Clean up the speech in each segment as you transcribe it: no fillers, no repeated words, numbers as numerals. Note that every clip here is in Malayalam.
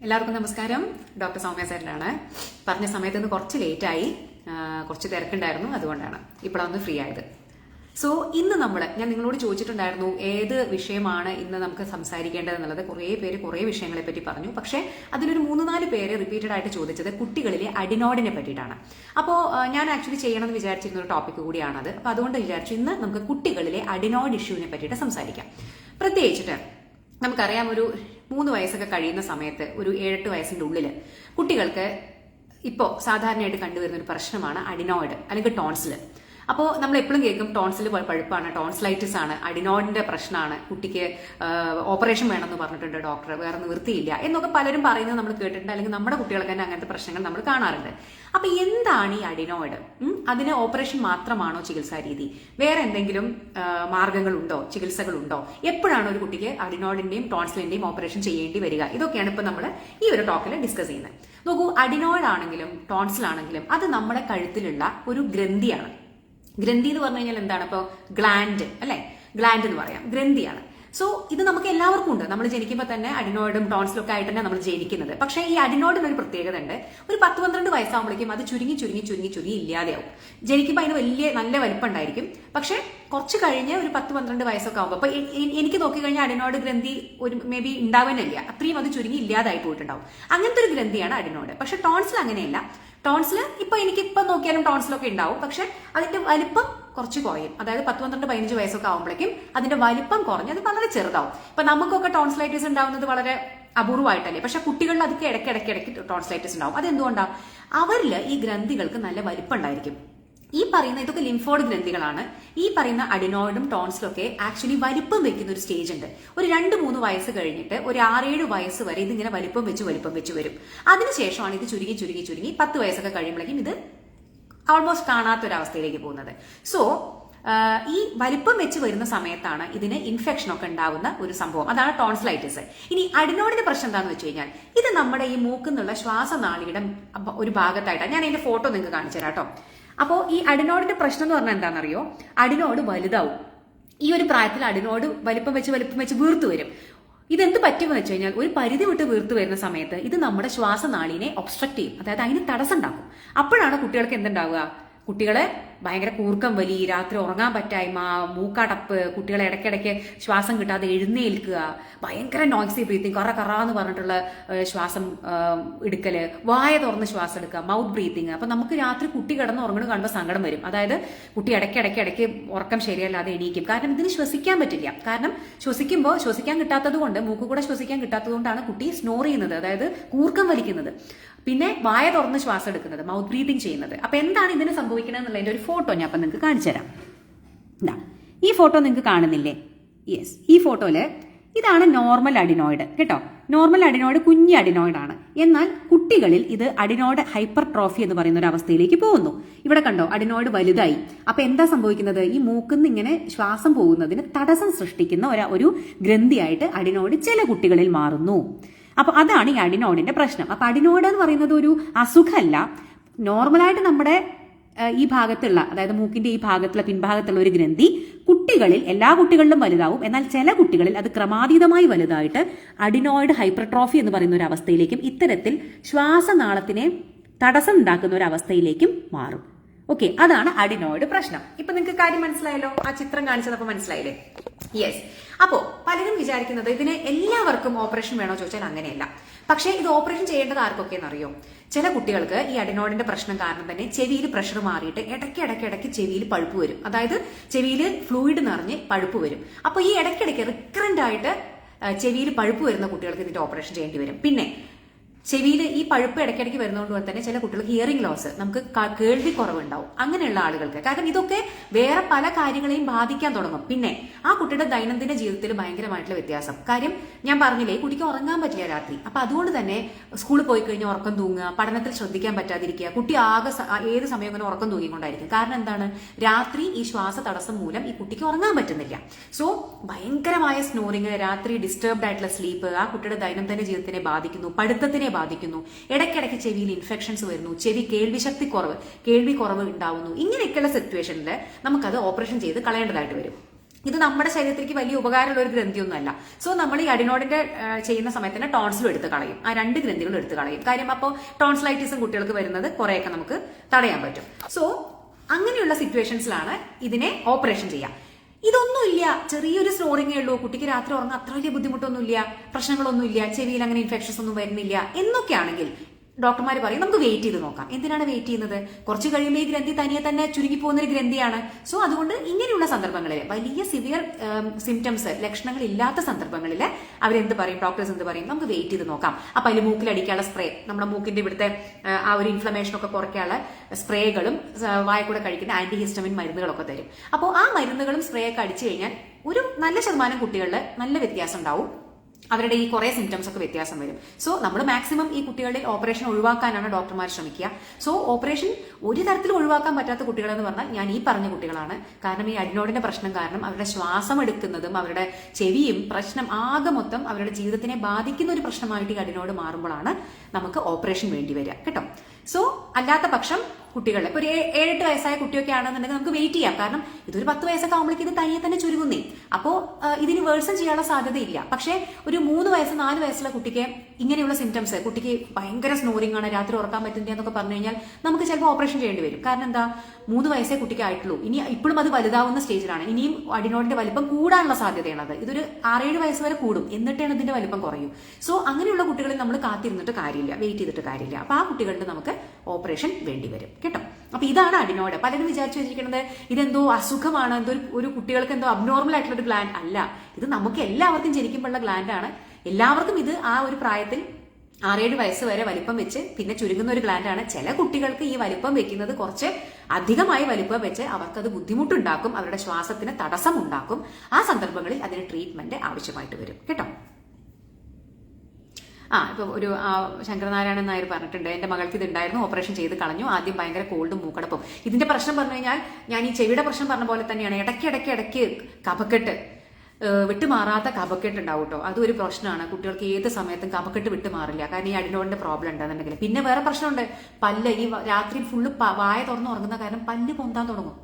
എല്ലാവർക്കും നമസ്കാരം. ഡോക്ടർ സൗമ്യ സാറിനാണ്. പറഞ്ഞ സമയത്ത് നിന്ന് കുറച്ച് ലേറ്റായി, കുറച്ച് തിരക്കുണ്ടായിരുന്നു, അതുകൊണ്ടാണ് ഇപ്പോഴൊന്ന് ഫ്രീ ആയത്. സോ ഇന്ന് ഞാൻ നിങ്ങളോട് ചോദിച്ചിട്ടുണ്ടായിരുന്നു ഏത് വിഷയമാണ് ഇന്ന് നമുക്ക് സംസാരിക്കേണ്ടതെന്നുള്ളത്. കുറേ പേര് കുറേ വിഷയങ്ങളെ പറ്റി പറഞ്ഞു. പക്ഷേ അതിലൊരു 3-4 പേര് റിപ്പീറ്റഡ് ആയിട്ട് ചോദിച്ചത് കുട്ടികളിലെ അഡിനോയിഡിനെ പറ്റിയിട്ടാണ്. അപ്പോൾ ഞാൻ ആക്ച്വലി ചെയ്യണമെന്ന് വിചാരിച്ചിരുന്ന ഒരു ടോപ്പിക് കൂടിയാണത്. അപ്പോൾ അതുകൊണ്ട് വിചാരിച്ചു ഇന്ന് നമുക്ക് കുട്ടികളിലെ അഡിനോയിഡ് ഇഷ്യൂവിനെ പറ്റിയിട്ട് സംസാരിക്കാം. പ്രത്യേകിച്ചിട്ട് നമുക്കറിയാം, ഒരു 3 വയസ്സൊക്കെ കഴിയുന്ന സമയത്ത്, ഒരു 7-8 വയസ്സിന്റെ ഉള്ളില് കുട്ടികൾക്ക് ഇപ്പോൾ സാധാരണയായിട്ട് കണ്ടുവരുന്ന ഒരു പ്രശ്നമാണ് അഡിനോയിഡ് അല്ലെങ്കിൽ ടോൺസിൽ. അപ്പോൾ നമ്മൾ എപ്പോഴും കേൾക്കും ടോൺസിൽ പഴുപ്പാണ്, ടോൺസിലൈറ്റിസ് ആണ്, അഡിനോയിഡിന്റെ പ്രശ്നമാണ്, കുട്ടിക്ക് ഓപ്പറേഷൻ വേണമെന്ന് പറഞ്ഞിട്ടുണ്ട് ഡോക്ടർ, വേറെ നിവൃത്തിയില്ല എന്നൊക്കെ പലരും പറയുന്നത് നമ്മൾ കേട്ടിട്ടുണ്ട്. അല്ലെങ്കിൽ നമ്മുടെ കുട്ടികൾക്ക് തന്നെ അങ്ങനത്തെ പ്രശ്നങ്ങൾ നമ്മൾ കാണാറുണ്ട്. അപ്പൊ എന്താണ് ഈ അഡിനോയിഡ്? അതിന് ഓപ്പറേഷൻ മാത്രമാണോ ചികിത്സാ രീതി? വേറെ എന്തെങ്കിലും മാർഗങ്ങളുണ്ടോ, ചികിത്സകളുണ്ടോ? എപ്പോഴാണ് ഒരു കുട്ടിക്ക് അഡിനോയിഡിന്റെയും ടോൺസിലിന്റെയും ഓപ്പറേഷൻ ചെയ്യേണ്ടി വരിക? ഇതൊക്കെയാണ് ഇപ്പൊ നമ്മൾ ഈ ഒരു ടോക്കിൽ ഡിസ്കസ് ചെയ്യുന്നത്. നോക്കൂ, അഡിനോയിഡ് ആണെങ്കിലും ടോൺസിൽ ആണെങ്കിലും അത് നമ്മുടെ കഴുത്തിലുള്ള ഒരു ഗ്രന്ഥിയാണ്. ഗ്രന്ഥി എന്ന് പറഞ്ഞു കഴിഞ്ഞാൽ എന്താണ്? ഇപ്പോൾ ഗ്ലാൻഡ് അല്ലെ, ഗ്ലാൻഡ് എന്ന് പറയാം, ഗ്രന്ഥിയാണ്. സോ ഇത് നമുക്ക് എല്ലാവർക്കും ഉണ്ട്. നമ്മൾ ജനിക്കുമ്പോൾ തന്നെ അഡിനോയിഡും ടോൺസിലും ഒക്കെ ആയിട്ട് തന്നെ നമ്മൾ ജനിക്കുന്നത്. പക്ഷേ ഈ അഡിനോയിഡിന് ഒരു പ്രത്യേകത ഉണ്ട്. ഒരു 10-12 വയസ്സാകുമ്പോഴേക്കും അത് ചുരുങ്ങി ഇല്ലാതെയാവും. ജനിക്കുമ്പോൾ അതിന് നല്ല വലിപ്പം ഉണ്ടായിരിക്കും. പക്ഷെ കുറച്ച് കഴിഞ്ഞ് ഒരു 10-12 വയസ്സൊക്കെ ആകുമ്പോൾ, അപ്പൊ എനിക്ക് നോക്കിക്കഴിഞ്ഞാൽ അഡിനോയിഡ് ഗ്രന്ഥി ഒരു മേ ബി ഉണ്ടാവാനില്ല, അത്രയും അത് ചുരുങ്ങി ഇല്ലാതായി പോയിട്ടുണ്ടാവും. അങ്ങനത്തെ ഒരു ഗ്രന്ഥിയാണ് അഡിനോയിഡ്. പക്ഷെ ടോൺസിൽ അങ്ങനെയല്ല. ടോൺസിൽ എനിക്കിപ്പം നോക്കിയാലും ടോൺസിലൊക്കെ ഉണ്ടാവും. പക്ഷെ അതിന്റെ വലിപ്പം കുറച്ച് കുറയും. അതായത് 10-12-15 വയസ്സൊക്കെ ആകുമ്പോഴേക്കും അതിന്റെ വലിപ്പം കുറഞ്ഞ് അത് വളരെ ചെറുതാവും. ഇപ്പൊ നമുക്കൊക്കെ ടോൺസിലൈറ്റിസ് ഉണ്ടാവുന്നത് വളരെ അപൂർവമായിട്ടല്ലേ. പക്ഷെ കുട്ടികളിൽ അതൊക്കെ ഇടയ്ക്കിടയ്ക്ക് ടോൺസിലൈറ്റിസ് ഉണ്ടാവും. അതെന്തുകൊണ്ടാണ്? അവരിൽ ഈ ഗ്രന്ഥികൾക്ക് നല്ല വലിപ്പം ഉണ്ടായിരിക്കും. ഈ പറയുന്ന ഇതൊക്കെ ലിംഫോയിഡ് ഗ്രന്ഥികളാണ്. ഈ പറയുന്ന അഡിനോയിഡും ടോൺസിലും ഒക്കെ ആക്ച്വലി വലിപ്പം വെക്കുന്ന ഒരു സ്റ്റേജ് ഉണ്ട്. ഒരു 2-3 വയസ്സ് കഴിഞ്ഞിട്ട് ഒരു 6-7 വയസ്സ് വരെ ഇതിങ്ങനെ വലിപ്പം വെച്ച് വരും. അതിനുശേഷമാണ് ഇത് ചുരുങ്ങി 10 വയസ്സൊക്കെ കഴിയുമ്പോഴേക്കും ഇത് ഓൾമോസ്റ്റ് കാണാത്തൊരവസ്ഥയിലേക്ക് പോകുന്നത്. സോ ഈ വലിപ്പം വെച്ച് വരുന്ന സമയത്താണ് ഇതിന് ഇൻഫെക്ഷൻ ഒക്കെ ഉണ്ടാവുന്ന ഒരു സംഭവം. അതാണ് ടോൺസിലൈറ്റിസ്. ഇനി അഡിനോയിഡിന്റെ പ്രശ്നം എന്താണെന്ന് വെച്ച് കഴിഞ്ഞാൽ ഇത് നമ്മുടെ ഈ മൂക്കുന്നുള്ള ശ്വാസനാളിയുടെ ഒരു ഭാഗത്തായിട്ടാണ്. ഞാൻ അതിന്റെ ഫോട്ടോ നിങ്ങൾക്ക് കാണിച്ചു തരാം കേട്ടോ. അപ്പോൾ ഈ അഡിനോയിഡിന്റെ പ്രശ്നം എന്ന് പറഞ്ഞാൽ എന്താണെന്നറിയോ? അഡിനോയിഡ് വലുതാവും. ഈ ഒരു പ്രായത്തിൽ അഡിനോയിഡ് വലിപ്പം വെച്ച് വീർത്തു വരും. ഇതെന്ത് പറ്റുമെന്ന് വെച്ച് കഴിഞ്ഞാൽ ഒരു പരിധി വിട്ട് വീർത്തു വരുന്ന സമയത്ത് ഇത് നമ്മുടെ ശ്വാസനാളിനെ ഒബ്സ്ട്രക്ട് ചെയ്യും. അതായത് അതിന് തടസ്സം ഉണ്ടാക്കും. അപ്പോഴാണ് കുട്ടികൾക്ക് എന്തുണ്ടാവുക? കുട്ടികളെ ഭയങ്കര കൂർക്കം വലി, രാത്രി ഉറങ്ങാൻ പറ്റായ്മ, മൂക്കടപ്പ്, കുട്ടികളെ ഇടയ്ക്കിടയ്ക്ക് ശ്വാസം കിട്ടാതെ എഴുന്നേൽക്കുക, ഭയങ്കര നോയ്സി ബ്രീത്തിങ്, കറാന്ന് പറഞ്ഞിട്ടുള്ള ശ്വാസം എടുക്കല്, വായ തുറന്ന് ശ്വാസം എടുക്കുക, മൗത്ത് ബ്രീത്തിങ്. അപ്പൊ നമുക്ക് രാത്രി കുട്ടി കിടന്ന് ഉറങ്ങണ കാണുമ്പോൾ സങ്കടം വരും. അതായത് കുട്ടി ഇടയ്ക്കിടയ്ക്ക് ഉറക്കം ശരിയല്ലാതെ എണീക്കും. കാരണം ഇതിന് ശ്വസിക്കാൻ പറ്റില്ല. കാരണം ശ്വസിക്കുമ്പോൾ ശ്വസിക്കാൻ കിട്ടാത്തത് കൊണ്ട്, മൂക്ക് കൂടെ ശ്വസിക്കാൻ കിട്ടാത്തത് കൊണ്ടാണ് കുട്ടി സ്നോർ ചെയ്യുന്നത്, അതായത് കൂർക്കം വലിക്കുന്നത്. പിന്നെ വായ തുറന്ന് ശ്വാസം എടുക്കുന്നത്, മൗത്ത് ബ്രീത്തിങ് ചെയ്യുന്നത്. അപ്പൊ എന്താണ് ഇതിന് സംഭവിക്കുന്നത് എന്നുള്ളതിന്റെ ഒരു ഫോട്ടോ ഞാൻ നിങ്ങൾക്ക് കാണിച്ചു തരാം. ഈ ഫോട്ടോ നിങ്ങൾക്ക് കാണുന്നില്ലേ? യെസ്, ഈ ഫോട്ടോയില് ഇതാണ് നോർമൽ അഡിനോയിഡ് കേട്ടോ. നോർമൽ അഡിനോയിഡ് കുഞ്ഞ് അഡിനോയിഡ് ആണ്. എന്നാൽ കുട്ടികളിൽ ഇത് അഡിനോയിഡ് ഹൈപ്പർട്രോഫി എന്ന് പറയുന്ന ഒരു അവസ്ഥയിലേക്ക് പോകുന്നു. ഇവിടെ കണ്ടോ, അഡിനോയിഡ് വലുതായി. അപ്പൊ എന്താ സംഭവിക്കുന്നത്? ഈ മൂക്കിന്ന് ഇങ്ങനെ ശ്വാസം പോകുന്നതിന് തടസ്സം സൃഷ്ടിക്കുന്ന ഒരു ഗ്രന്ഥിയായിട്ട് അഡിനോയിഡ് ചില കുട്ടികളിൽ മാറുന്നു. അപ്പൊ അതാണ് ഈ അഡിനോയിഡിന്റെ പ്രശ്നം. അപ്പൊ അഡിനോയിഡ് എന്ന് പറയുന്നത് ഒരു അസുഖമല്ല. നോർമലായിട്ട് നമ്മുടെ ഈ ഭാഗത്തുള്ള, അതായത് മൂക്കിന്റെ ഈ ഭാഗത്തുള്ള പിൻഭാഗത്തുള്ള ഒരു ഗ്രന്ഥി കുട്ടികളിൽ, എല്ലാ കുട്ടികളിലും വലുതാവും. എന്നാൽ ചില കുട്ടികളിൽ അത് ക്രമാതീതമായി വലുതായിട്ട് അഡിനോയിഡ് ഹൈപ്പർട്രോഫി എന്ന് പറയുന്ന ഒരു അവസ്ഥയിലേക്കും ഇത്തരത്തിൽ ശ്വാസനാളത്തിനെ തടസ്സം ഉണ്ടാക്കുന്ന ഒരു അവസ്ഥയിലേക്കും മാറും. ഓക്കെ, അതാണ് അഡിനോയിഡ് പ്രശ്നം. ഇപ്പൊ നിങ്ങൾക്ക് കാര്യം മനസ്സിലായല്ലോ? ആ ചിത്രം കാണിച്ചതപ്പോ മനസ്സിലായില്ലേ? യെസ്. അപ്പോ പലരും വിചാരിക്കുന്നത് ഇതിന് എല്ലാവർക്കും ഓപ്പറേഷൻ വേണോ ചോദിച്ചാൽ അങ്ങനെയല്ല. പക്ഷേ ഇത് ഓപ്പറേഷൻ ചെയ്യേണ്ടത് ആർക്കൊക്കെ എന്നറിയോ? ചില കുട്ടികൾക്ക് ഈ അഡിനോയിഡിന്റെ പ്രശ്നം കാരണം തന്നെ ചെവിയിൽ പ്രഷർ മാറിയിട്ട് ഇടയ്ക്കിടയ്ക്ക് ചെവിയിൽ പഴുപ്പ് വരും. അതായത് ചെവിയിൽ ഫ്ലൂയിഡ് നിറഞ്ഞ് പഴുപ്പ് വരും. അപ്പൊ ഈ ഇടയ്ക്കിടയ്ക്ക് റിക്കറന്റ് ആയിട്ട് ചെവിയിൽ പഴുപ്പ് വരുന്ന കുട്ടികൾക്ക് ഇതിന്റെ ഓപ്പറേഷൻ ചെയ്യേണ്ടി വരും. പിന്നെ ചെവിയിൽ ഈ പഴുപ്പ് ഇടയ്ക്കിടയ്ക്ക് വരുന്നതുകൊണ്ട് തന്നെ ചില കുട്ടികൾക്ക് ഹിയറിംഗ് ലോസ്, നമുക്ക് കേൾവി കുറവുണ്ടാവും. അങ്ങനെയുള്ള ആളുകൾക്ക്, കാരണം ഇതൊക്കെ വേറെ പല കാര്യങ്ങളെയും ബാധിക്കാൻ തുടങ്ങും. പിന്നെ ആ കുട്ടിയുടെ ദൈനംദിന ജീവിതത്തിൽ ഭയങ്കരമായിട്ടുള്ള വ്യത്യാസം. കാര്യം ഞാൻ പറഞ്ഞില്ലേ, ഈ കുട്ടിക്ക് ഉറങ്ങാൻ പറ്റില്ല രാത്രി. അപ്പൊ അതുകൊണ്ട് തന്നെ സ്കൂളിൽ പോയി കഴിഞ്ഞാൽ ഉറക്കം തൂങ്ങുക, പഠനത്തിൽ ശ്രദ്ധിക്കാൻ പറ്റാതിരിക്കുക, കുട്ടി ആകെ ഏത് സമയം ഇങ്ങനെ ഉറക്കം തൂങ്ങിക്കൊണ്ടായിരിക്കും. കാരണം എന്താണ്? രാത്രി ഈ ശ്വാസ തടസ്സം മൂലം ഈ കുട്ടിക്ക് ഉറങ്ങാൻ പറ്റുന്നില്ല. സോ ഭയങ്കരമായ സ്നോറിങ്, രാത്രി ഡിസ്റ്റർബ്ഡ് ആയിട്ടുള്ള സ്ലീപ്പ് ആ കുട്ടിയുടെ ദൈനംദിന ജീവിതത്തിനെ ബാധിക്കുന്നു, പഠിത്തത്തിനെ ബാധിക്കുന്നു. ഇടയ്ക്കിടയ്ക്ക് ചെവിയിൽ ഇൻഫെക്ഷൻസ് വരുന്നു, കേൾവി കുറവ് ഉണ്ടാവുന്നു. ഇങ്ങനെയൊക്കെയുള്ള സിറ്റുവേഷനിൽ നമുക്കത് ഓപ്പറേഷൻ ചെയ്ത് കളയേണ്ടതായിട്ട് വരും. ഇത് നമ്മുടെ ശരീരത്തിലേക്ക് വലിയ ഉപകാരമുള്ള ഒരു ഗ്രന്ഥിയൊന്നുമല്ല. സോ നമ്മൾ ഈ അഡിനോയിഡിന്റെ ചെയ്യുന്ന സമയത്ത് തന്നെ ടോൺസിലും എടുത്ത് കളയും, ആ 2 ഗ്രന്ഥികളും എടുത്ത് കളയും. കാര്യം അപ്പോൾ ടോൺസിലൈറ്റിസും കുട്ടികൾക്ക് വരുന്നത് കുറേയൊക്കെ നമുക്ക് തടയാൻ പറ്റും. സോ അങ്ങനെയുള്ള സിറ്റുവേഷൻസിലാണ് ഇതിനെ ഓപ്പറേഷൻ ചെയ്യാം. ഇതൊന്നുമില്ല, ചെറിയൊരു സ്നോറിങ്ങേ ഉള്ളൂ, കുട്ടിക്ക് രാത്രി ഉറങ്ങാൻ അത്ര വലിയ ബുദ്ധിമുട്ടൊന്നുമില്ല, പ്രശ്നങ്ങളൊന്നുമില്ല, ചെവിയിൽ അങ്ങനെ ഇൻഫെക്ഷൻസ് ഒന്നും വരുന്നില്ല എന്നൊക്കെയാണെങ്കിൽ ഡോക്ടർമാർ പറയും നമുക്ക് വെയിറ്റ് ചെയ്ത് നോക്കാം. എന്തിനാണ് വെയിറ്റ് ചെയ്യുന്നത്? കുറച്ച് കഴിയുമ്പോൾ ഈ ഗ്രന്ഥി തനിയെ തന്നെ ചുരുങ്ങി പോകുന്ന ഒരു ഗ്രന്ഥിയാണ്. സോ അതുകൊണ്ട് ഇങ്ങനെയുള്ള സന്ദർഭങ്ങളിൽ വലിയ സിവിയർ സിംറ്റംസ് ലക്ഷണങ്ങൾ ഇല്ലാത്ത സന്ദർഭങ്ങളിൽ അവരെന്ത് പറയും, ഡോക്ടേഴ്സ് എന്ത് പറയും, നമുക്ക് വെയിറ്റ് ചെയ്ത് നോക്കാം. അപ്പൊ അതിൽ മൂക്കിലടിക്കാനുള്ള സ്പ്രേ, നമ്മുടെ മൂക്കിന്റെ ഇവിടുത്തെ ആ ഒരു ഇൻഫ്ലമേഷൻ ഒക്കെ കുറയ്ക്കാനുള്ള സ്പ്രേകളും വായക്കൂടെ കഴിക്കുന്ന ആന്റി ഹിസ്റ്റമിൻ മരുന്നുകളൊക്കെ തരും. അപ്പോൾ ആ മരുന്നുകളും സ്പ്രേ ഒക്കെ അടിച്ചു കഴിഞ്ഞാൽ ഒരു നല്ല ശതമാനം കുട്ടികളിൽ നല്ല വ്യത്യാസം ഉണ്ടാവും. അവരുടെ ഈ കുറെ സിംറ്റംസ് ഒക്കെ വ്യത്യാസം വരും. സോ നമ്മൾ മാക്സിമം ഈ കുട്ടികളുടെ ഓപ്പറേഷൻ ഒഴിവാക്കാനാണ് ഡോക്ടർമാർ ശ്രമിക്കുക. സോ ഓപ്പറേഷൻ ഒരു തരത്തിലും ഒഴിവാക്കാൻ പറ്റാത്ത കുട്ടികളെന്ന് പറഞ്ഞാൽ ഞാൻ ഈ പറഞ്ഞ കുട്ടികളാണ്. കാരണം ഈ അഡിനോയിഡിന്റെ പ്രശ്നം കാരണം അവരുടെ ശ്വാസം എടുക്കുന്നതും അവരുടെ ചെവിയും പ്രശ്നം ആകെ മൊത്തം അവരുടെ ജീവിതത്തിനെ ബാധിക്കുന്ന ഒരു പ്രശ്നമായിട്ട് ഈ അഡിനോയിഡ് മാറുമ്പോഴാണ് നമുക്ക് ഓപ്പറേഷൻ വേണ്ടി വരിക കേട്ടോ. സോ അല്ലാത്ത പക്ഷം കുട്ടികളെ ഇപ്പോൾ ഒരു 7-8 വയസ്സായ കുട്ടിയൊക്കെ ആണെന്നുണ്ടെങ്കിൽ നമുക്ക് വെയിറ്റ് ചെയ്യാം. കാരണം ഇതൊരു 10 വയസ്സൊക്കെ ആകുമ്പോഴേക്കും ഇത് തനിയെ തന്നെ ചുരുങ്ങുന്നേ. അപ്പോൾ ഇതിന് വേഴ്സൺ ചെയ്യാനുള്ള സാധ്യതയില്ല. പക്ഷേ ഒരു 3 വയസ്സ് 4 വയസ്സുള്ള കുട്ടിക്ക് ഇങ്ങനെയുള്ള സിംറ്റംസ്, കുട്ടിക്ക് ഭയങ്കര സ്നോറിംഗ് ആണ്, രാത്രി ഉറക്കാൻ പറ്റുന്നില്ല എന്നൊക്കെ പറഞ്ഞു കഴിഞ്ഞാൽ നമുക്ക് ചിലപ്പോൾ ഓപ്പറേഷൻ ചെയ്യേണ്ടി വരും. കാരണം എന്താ, 3 വയസ്സേ കുട്ടിക്ക് ആയിട്ടുള്ളൂ, ഇനി ഇപ്പോഴും അത് വലുതാവുന്ന സ്റ്റേജിലാണ്, ഇനിയും അഡിനോയിഡിന്റെ വലിപ്പം കൂടാനുള്ള സാധ്യതയാണത്. ഇതൊരു 6-7 വയസ്സ് വരെ കൂടും, എന്നിട്ടാണ് ഇതിന്റെ വലിപ്പം കുറയും. സോ അങ്ങനെയുള്ള കുട്ടികളിൽ നമ്മൾ കാത്തിരുന്നിട്ട് കാര്യമില്ല, വെയിറ്റ് ചെയ്തിട്ട് കാര്യമില്ല. അപ്പൊ ആ കുട്ടികളിൽ നമുക്ക് ഓപ്പറേഷൻ വേണ്ടി വരും കേട്ടോ. അപ്പൊ ഇതാണ് അഡിനോയിഡ്. പലരും വിചാരിച്ചു വെച്ചിരിക്കുന്നത് ഇതെന്തോ അസുഖമാണ്, എന്തോ ഒരു കുട്ടികൾക്ക് എന്തോ അബ്നോർമൽ ആയിട്ടുള്ള ഒരു ഗ്ലാൻഡ് അല്ല. ഇത് നമുക്ക് എല്ലാവർക്കും ജനിക്കുമ്പോഴുള്ള ഗ്ലാൻഡ് ആണ്. എല്ലാവർക്കും ഇത് ആ ഒരു പ്രായത്തിൽ 6-7 വയസ്സ് വരെ വലിപ്പം വെച്ച് പിന്നെ ചുരുങ്ങുന്ന ഒരു ഗ്ലാൻഡ് ആണ്. ചില കുട്ടികൾക്ക് ഈ വലിപ്പം വെക്കുന്നത് കുറച്ച് അധികമായി വലിപ്പം വെച്ച് അവർക്കത് ബുദ്ധിമുട്ടുണ്ടാക്കും, അവരുടെ ശ്വാസത്തിന് തടസ്സം ഉണ്ടാക്കും. ആ സന്ദർഭങ്ങളിൽ അതിന് ട്രീറ്റ്മെന്റ് ആവശ്യമായിട്ട് വരും കേട്ടോ. ഇപ്പൊ ഒരു ശങ്കരനാരായണൻ നായർ പറഞ്ഞിട്ടുണ്ട്, എന്റെ മകൾക്ക് ഇത് ഉണ്ടായിരുന്നു, ഓപ്പറേഷൻ ചെയ്ത് കളഞ്ഞു, ആദ്യം ഭയങ്കര കോൾഡും മൂക്കടപ്പും. ഇതിന്റെ പ്രശ്നം പറഞ്ഞു കഴിഞ്ഞാൽ ഞാൻ ഈ ചെവിയുടെ പ്രശ്നം പറഞ്ഞ പോലെ തന്നെയാണ്. ഇടയ്ക്ക് കഫക്കെട്ട്, വിട്ടുമാറാത്ത കഫക്കെട്ട് ഉണ്ടാവും കേട്ടോ. അതൊരു പ്രശ്നമാണ്. കുട്ടികൾക്ക് ഏത് സമയത്തും കഫക്കെട്ട് വിട്ടുമാറില്ല. കാരണം ഈ അഡിനോയിഡിന്റെ പ്രോബ്ലം ഉണ്ടെന്നുണ്ടെങ്കിൽ. പിന്നെ വേറെ പ്രശ്നമുണ്ട്, പല്ല്. ഈ രാത്രി ഫുള്ള് വായ തുറന്ന് ഉറങ്ങുന്ന കാരണം പല്ല് പൊന്താൻ തുടങ്ങും.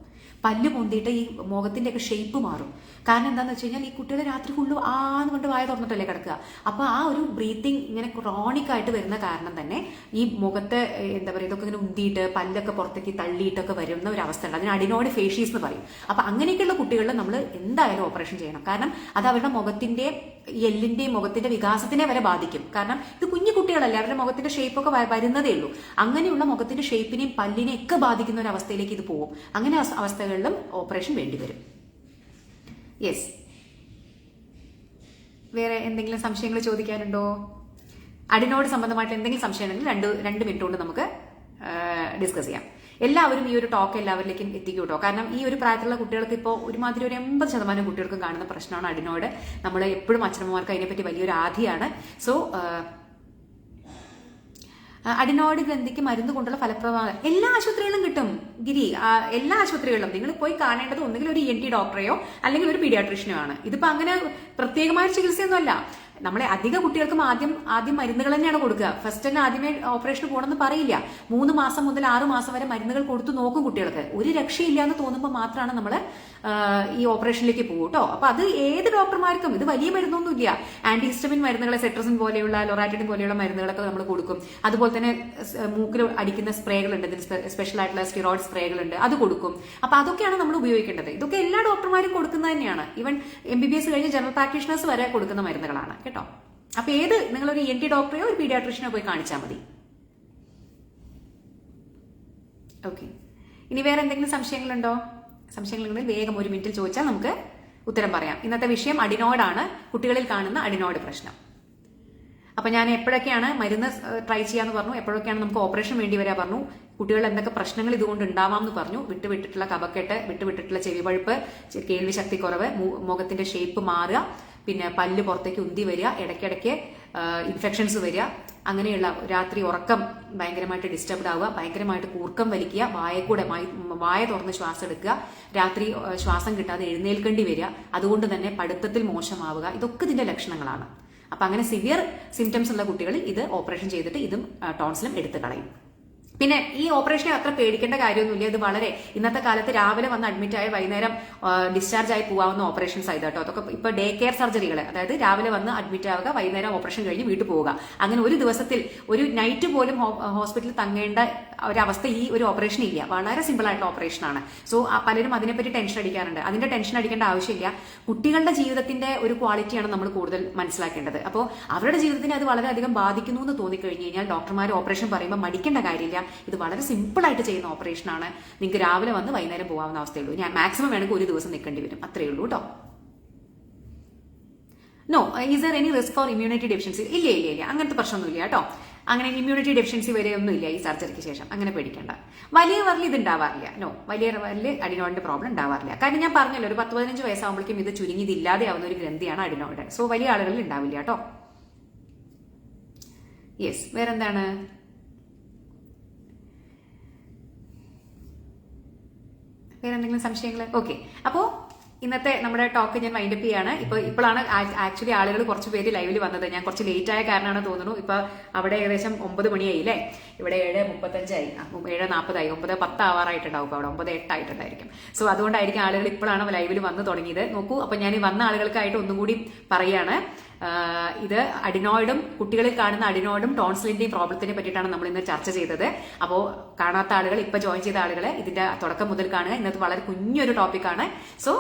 പല്ല് പൊന്തിയിട്ട് ഈ മുഖത്തിന്റെ ഒക്കെ ഷേപ്പ് മാറും. കാരണം എന്താന്ന് വെച്ച് കഴിഞ്ഞാൽ ഈ കുട്ടികളെ രാത്രി ഫുള്ള് ആന്ന് കൊണ്ട് വായ തുറന്നിട്ടല്ലേ കിടക്കുക. അപ്പൊ ആ ഒരു ബ്രീത്തിങ് ഇങ്ങനെ ക്രോണിക് ആയിട്ട് വരുന്ന കാരണം തന്നെ ഈ മുഖത്തെ എന്താ പറയുക, ഇതൊക്കെ ഇങ്ങനെ ഉന്തിയിട്ട് പല്ലൊക്കെ പുറത്തേക്ക് തള്ളിയിട്ടൊക്കെ വരുന്ന ഒരു അവസ്ഥ ഉണ്ട്. അതിന് അഡിനോയിഡ് ഫേഷ്യസ് എന്ന് പറയും. അപ്പൊ അങ്ങനെയൊക്കെയുള്ള കുട്ടികളിൽ നമ്മൾ എന്തായാലും ഓപ്പറേഷൻ ചെയ്യണം. കാരണം അത് അവരുടെ മുഖത്തിന്റെ എല്ലിന്റെയും മുഖത്തിന്റെ വികാസത്തിനെ വരെ ബാധിക്കും. കാരണം ഇത് കുഞ്ഞു കുട്ടികളല്ലേ, അവരുടെ മുഖത്തിന്റെ ഷേപ്പൊക്കെ വരുന്നതേ ഉള്ളൂ. അങ്ങനെയുള്ള മുഖത്തിന്റെ ഷേപ്പിനെയും പല്ലിനെയും ഒക്കെ ബാധിക്കുന്ന ഒരു അവസ്ഥയിലേക്ക് ഇത് പോകും. അങ്ങനെ അവസ്ഥകളിലും ഓപ്പറേഷൻ വേണ്ടിവരും. യെസ്, വേറെ എന്തെങ്കിലും സംശയങ്ങൾ ചോദിക്കാനുണ്ടോ? അഡിനോയിഡ് സംബന്ധമായിട്ട് എന്തെങ്കിലും സംശയം ഉണ്ടെങ്കിൽ 2 മിനിറ്റ് കൊണ്ട് നമുക്ക് ഡിസ്കസ് ചെയ്യാം. എല്ലാവരും ഈ ഒരു ടോക്ക് എല്ലാവരിലേക്കും എത്തിക്കും കേട്ടോ. കാരണം ഈ ഒരു പ്രായത്തിലുള്ള കുട്ടികൾക്ക് ഇപ്പോൾ ഒരുമാതിരി ഒരു 80% കുട്ടികൾക്കും കാണുന്ന പ്രശ്നമാണ് അഡിനോയിഡ്. നമ്മൾ എപ്പോഴും അച്ഛനമ്മമാർക്ക് അതിനെപ്പറ്റി വലിയൊരു ആധിയാണ്. സോ അഡിനോയിഡ് ഗ്രന്ഥിക്ക് മരുന്ന് കൊണ്ടുള്ള ഫലപ്രദമായ എല്ലാ ആശുപത്രികളിലും കിട്ടും ഗിരി. എല്ലാ ആശുപത്രികളിലും നിങ്ങൾ പോയി കാണേണ്ടത് ഒന്നുകിൽ ഒരു ENT ഡോക്ടറെയോ അല്ലെങ്കിൽ ഒരു പീഡിയാട്രീഷ്യനോ ആണ്. ഇതിപ്പോ അങ്ങനെ പ്രത്യേകമായ ചികിത്സയൊന്നുമല്ല. നമ്മളെ അധിക കുട്ടികൾക്കും ആദ്യം മരുന്നുകൾ തന്നെയാണ് കൊടുക്കുക. ഫസ്റ്റ് തന്നെ ആദ്യമേ ഓപ്പറേഷൻ പോകണമെന്ന് പറയില്ല. 3 മാസം മുതൽ 6 മാസം വരെ മരുന്നുകൾ കൊടുത്തു നോക്കും കുട്ടികൾക്ക്. ഒരു രക്ഷയില്ല എന്ന് തോന്നുമ്പോൾ മാത്രമാണ് നമ്മൾ ഈ ഓപ്പറേഷനിലേക്ക് പോകും കേട്ടോ. അപ്പൊ അത് ഏത് ഡോക്ടർമാർക്കും ഇത് വലിയ മരുന്നൊന്നുമില്ല. ആന്റി ഹിസ്റ്റമിൻ മരുന്നുകൾ, സെട്രസിൻ പോലെയുള്ള, ലൊറാറ്റിഡിൻ പോലെയുള്ള മരുന്നുകളൊക്കെ നമ്മൾ കൊടുക്കും. അതുപോലെ തന്നെ മൂക്കിൽ അടിക്കുന്ന സ്പ്രേകളുണ്ട്, ഇതിന് സ്പെഷ്യൽ ആയിട്ടുള്ള സ്റ്റിറോയിഡ് സ്പ്രേകളുണ്ട്, അത് കൊടുക്കും. അപ്പൊ അതൊക്കെയാണ് നമ്മൾ ഉപയോഗിക്കേണ്ടത്. ഇതൊക്കെ എല്ലാ ഡോക്ടർമാരും കൊടുക്കുന്നത് തന്നെയാണ്. ഈവൻ MBBS കഴിഞ്ഞ് ജനറൽ പ്രാക്ടീഷണേഴ്സ് വരെ കൊടുക്കുന്ന മരുന്നുകളാണ് കേട്ടോ. അപ്പൊ നിങ്ങളൊരു ENT ഡോക്ടറെയോ ഒരു പീഡിയാട്രീഷ്യനോ പോയി കാണിച്ചാൽ മതി. ഓക്കെ, ഇനി വേറെ എന്തെങ്കിലും സംശയങ്ങളുണ്ടോ? സംശയങ്ങളുണ്ടെങ്കിൽ വേഗം 1 മിനിറ്റിൽ ചോദിച്ചാൽ നമുക്ക് ഉത്തരം പറയാം. ഇന്നത്തെ വിഷയം അഡിനോയിഡ് ആണ്, കുട്ടികളിൽ കാണുന്ന അഡിനോയിഡ് പ്രശ്നം. അപ്പൊ ഞാൻ എപ്പോഴൊക്കെയാണ് മരുന്ന് ട്രൈ ചെയ്യാന്ന് പറഞ്ഞു, എപ്പോഴൊക്കെയാണ് നമുക്ക് ഓപ്പറേഷൻ വേണ്ടി വരാ പറഞ്ഞു, കുട്ടികളിൽ എന്തൊക്കെ പ്രശ്നങ്ങൾ ഇതുകൊണ്ട് ഉണ്ടാവാം എന്ന് പറഞ്ഞു. വിട്ടുവിട്ടിട്ടുള്ള കഫക്കെട്ട്, വിട്ടുവിട്ടിട്ടുള്ള ചെവിപഴുപ്പ്, കേൾവി ശക്തി കുറവ്, മുഖത്തിന്റെ ഷേപ്പ് മാറുക, പിന്നെ പല്ല് പുറത്തേക്ക് ഉന്തി വരിക, ഇടയ്ക്കിടയ്ക്ക് ഇൻഫെക്ഷൻസ് വരിക, അങ്ങനെയുള്ള രാത്രി ഉറക്കം ഭയങ്കരമായിട്ട് ഡിസ്റ്റർബ്ഡ് ആവുക, ഭയങ്കരമായിട്ട് കൂർക്കം വലിക്കുക, വായ തുറന്ന് ശ്വാസം എടുക്കുക, രാത്രി ശ്വാസം കിട്ടാതെ എഴുന്നേൽക്കേണ്ടി വരിക, അതുകൊണ്ട് തന്നെ പഠിത്തത്തിൽ മോശമാവുക, ഇതൊക്കെ ഇതിന്റെ ലക്ഷണങ്ങളാണ്. അപ്പൊ അങ്ങനെ സിവിയർ സിംറ്റംസ് ഉള്ള കുട്ടികളിൽ ഇത് ഓപ്പറേഷൻ ചെയ്തിട്ട് ഇതും ടോൺസിലും എടുത്തു കളയും. പിന്നെ ഈ ഓപ്പറേഷനെ അത്ര പേടിക്കേണ്ട കാര്യമൊന്നുമില്ല. ഇത് വളരെ ഇന്നത്തെ കാലത്ത് രാവിലെ വന്ന് അഡ്മിറ്റ് ആയ വൈകുന്നേരം ഡിസ്ചാർജ് ആയി പോകാവുന്ന ഓപ്പറേഷൻസ് ആയത് കേട്ടോ. അതൊക്കെ ഇപ്പൊ ഡേ കെയർ സർജറികൾ, അതായത് രാവിലെ വന്ന് അഡ്മിറ്റ് ആവുക, വൈകുന്നേരം ഓപ്പറേഷൻ കഴിഞ്ഞ് വീട്ടിൽ പോവുക. അങ്ങനെ ഒരു ദിവസത്തിൽ ഒരു നൈറ്റ് പോലും ഹോസ്പിറ്റലിൽ തങ്ങേണ്ട ഒരവസ്ഥ ഈ ഒരു ഓപ്പറേഷൻ ഇല്ല. വളരെ സിമ്പിൾ ആയിട്ടുള്ള ഓപ്പറേഷനാണ്. സോ പലരും അതിനെപ്പറ്റി ടെൻഷൻ അടിക്കാറുണ്ട്. അതിന്റെ ടെൻഷൻ അടിക്കേണ്ട ആവശ്യമില്ല. കുട്ടികളുടെ ജീവിതത്തിന്റെ ഒരു ക്വാളിറ്റിയാണ് നമ്മൾ കൂടുതൽ മനസ്സിലാക്കേണ്ടത്. അപ്പോൾ അവരുടെ ജീവിതത്തിനെ അത് വളരെയധികം ബാധിക്കുന്നു എന്ന് തോന്നിക്കഴിഞ്ഞു കഴിഞ്ഞാൽ ഡോക്ടർമാർ ഓപ്പറേഷൻ പറയുമ്പോൾ മടിക്കേണ്ട കാര്യമില്ല. ഇത് വളരെ സിമ്പിൾ ആയിട്ട് ചെയ്യുന്ന ഓപ്പറേഷനാണ്. നിങ്ങൾക്ക് രാവിലെ വന്ന് വൈകുന്നേരം പോകാവുന്ന അവസ്ഥയുള്ളൂ. ഞാൻ മാക്സിമം വേണമെങ്കിൽ ഒരു ദിവസം നിൽക്കേണ്ടി വരും, അത്രയേ ഉള്ളൂ കേട്ടോ. No, is there any risk for immunity deficiency? ഇല്ല ഇല്ല ഇല്ല, അങ്ങനത്തെ പ്രശ്നമൊന്നുമില്ല കേട്ടോ. അങ്ങനെ ഇമ്മ്യൂണിറ്റി ഡെഫിഷ്യൻസി വരെയൊന്നും ഇല്ല ഈ സർജറിക്ക് ശേഷം, അങ്ങനെ പേടിക്കേണ്ട. വലിയ വരൽ ഇത് ഉണ്ടാവാറില്ല. നോ, വലിയ വരല് അഡിനോയിഡിന്റെ പ്രോബ്ലം ഉണ്ടാവാറില്ല. കാരണം ഞാൻ പറഞ്ഞല്ലോ, ഒരു 10-15 വയസ്സാകുമ്പോഴേക്കും ഇത് ചുരുങ്ങി ഇത് ഇല്ലാതെയാവുന്ന ഒരു ഗ്രന്ഥിയാണ് അഡിനോയിഡ്. സോ വലിയ ആളുകളിൽ ഉണ്ടാവില്ല കേട്ടോ. യെസ്, വേറെന്താണ്? വേറെന്തെങ്കിലും സംശയങ്ങൾ? ഓക്കെ, അപ്പോ ഇന്നത്തെ നമ്മുടെ ടോക്ക് ഞാൻ വൈൻഡപ്പ് ചെയ്യാണ്. ഇപ്പോഴാണ് ആക്ച്വലി ആളുകൾ കുറച്ച് പേര് ലൈവിൽ വന്നത്. ഞാൻ കുറച്ച് ലേറ്റ് ആയ കാരണമാണ് തോന്നുന്നു. ഇപ്പൊ അവിടെ ഏകദേശം 9 മണിയായി അല്ലേ? ഇവിടെ 7:35 7:40 9:10 ആവാറായിട്ടുണ്ടാവും. അവിടെ 9:08 ആയിട്ടുണ്ടായിരിക്കും. സോ അതുകൊണ്ടായിരിക്കും ആളുകൾ ഇപ്പോഴാണ് ലൈവിൽ വന്ന് തുടങ്ങിയത്. നോക്കൂ, അപ്പൊ ഞാൻ ഈ വന്ന ആളുകൾക്കായിട്ട് ഒന്നും കൂടി പറയാണ്. ഇത് അഡിനോയിഡും കുട്ടികളിൽ കാണുന്ന അഡിനോയിഡും ടോൺസിലിന്റെയും പ്രോബ്ലത്തിനെ പറ്റിയിട്ടാണ് നമ്മൾ ഇന്ന് ചർച്ച ചെയ്തത്. അപ്പോൾ കാണാത്ത ആളുകൾ, ഇപ്പൊ ജോയിൻ ചെയ്ത ആളുകൾ ഇതിന്റെ തുടക്കം മുതൽ കാണുക. ഇന്നത്തെ വളരെ കുഞ്ഞൊരു ടോപ്പിക്കാണ്. സോ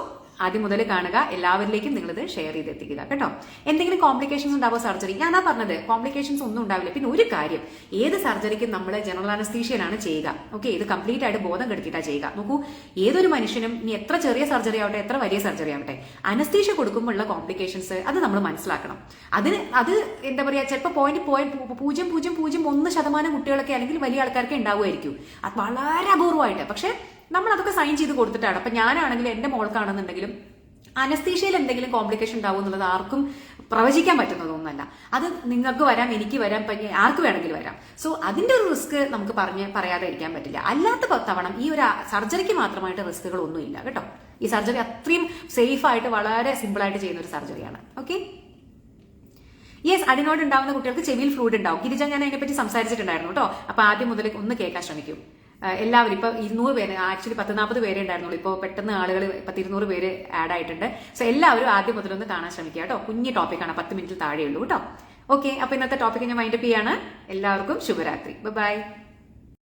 ആദ്യം മുതൽ കാണുക, എല്ലാവരിലേക്കും നിങ്ങളിത് ഷെയർ ചെയ്തെത്തിക്കുക കേട്ടോ. എന്തെങ്കിലും കോംപ്ലിക്കേഷൻസ് ഉണ്ടാവോ സർജറി? ഞാനാ പറഞ്ഞത്, കോംപ്ലിക്കേഷൻസ് ഒന്നും ഉണ്ടാവില്ല. പിന്നെ ഒരു കാര്യം, ഏത് സർജറിക്കും നമ്മൾ ജനറൽ അനസ്തീഷ്യയിലാണ് ചെയ്യുക. ഓക്കെ, ഇത് കംപ്ലീറ്റ് ആയിട്ട് ബോധം കെടുത്തിയിട്ടാണ് ചെയ്യുക. നോക്കൂ, ഏതൊരു മനുഷ്യനും ഇനി എത്ര ചെറിയ സർജറി ആവട്ടെ, എത്ര വലിയ സർജറി ആവട്ടെ, അനസ്തീഷ്യ കൊടുക്കുമ്പോഴുള്ള കോംപ്ലിക്കേഷൻസ് അത് നമ്മൾ മനസ്സിലാക്കണം. അത് എന്താ പറയാ, ചിലപ്പോൾ 0.0001% കുട്ടികളൊക്കെ അല്ലെങ്കിൽ വലിയ ആൾക്കാർക്ക് ഉണ്ടാവുമായിരിക്കും. അത് വളരെ അപൂർവമായിട്ട്. പക്ഷെ നമ്മൾ അതൊക്കെ സൈൻ ചെയ്ത് കൊടുത്തിട്ടാണ്. അപ്പൊ ഞാനാണെങ്കിലും എന്റെ മോൾക്കാണെന്നുണ്ടെങ്കിലും അനസ്തീഷ്യയിൽ എന്തെങ്കിലും കോംപ്ലിക്കേഷൻ ഉണ്ടാവും എന്നുള്ളത് ആർക്കും പ്രവചിക്കാൻ പറ്റുന്നതൊന്നുമല്ല. അത് നിങ്ങൾക്ക് വരാം, എനിക്ക് വരാം, ആർക്ക് വേണമെങ്കിലും വരാം. സോ അതിന്റെ ഒരു റിസ്ക് നമുക്ക് പറയാതെ ഇരിക്കാൻ പറ്റില്ല. അല്ലാത്ത തവണ ഈ ഒരു സർജറിക്ക് മാത്രമായിട്ട് റിസ്കുകൾ ഒന്നും ഇല്ല കേട്ടോ. ഈ സർജറി അത്രയും സേഫ് ആയിട്ട് വളരെ സിമ്പിൾ ആയിട്ട് ചെയ്യുന്ന ഒരു സർജറിയാണ്. ഓക്കെ, യെസ്, അഡിനോയിഡ് ഉണ്ടാവുന്ന കുട്ടികൾക്ക് ചെവിയിൽ ഫ്ലൂയിഡ് ഉണ്ടാവും. ഗിരിജ, ഞാൻ അതിനെപ്പറ്റി സംസാരിച്ചിട്ടുണ്ടായിരുന്നു കേട്ടോ. അപ്പൊ ആദ്യം മുതൽ ഒന്ന് കേൾക്കാൻ ശ്രമിക്കൂ. എല്ലാവരും ഇപ്പൊ 200 പേര്, ആക്ച്വലി 10-40 പേരെ ഉണ്ടായിരുന്നുള്ളൂ. ഇപ്പോൾ പെട്ടെന്ന് ആളുകൾ 200 പേര് ആഡ് ആയിട്ടുണ്ട്. സോ എല്ലാവരും ആദ്യം മുതലൊന്ന് കാണാൻ ശ്രമിക്കുക കേട്ടോ. കുഞ്ഞു ടോപ്പിക്കാണ്, 10 മിനിറ്റ് താഴെയുള്ളൂ കേട്ടോ. ഓക്കെ, അപ്പൊ ഇന്നത്തെ ടോപ്പിക്ക് ഞാൻ വൈൻഡപ്പ് ചെയ്യാണ്. എല്ലാവർക്കും ശുഭരാത്രി. ബൈ.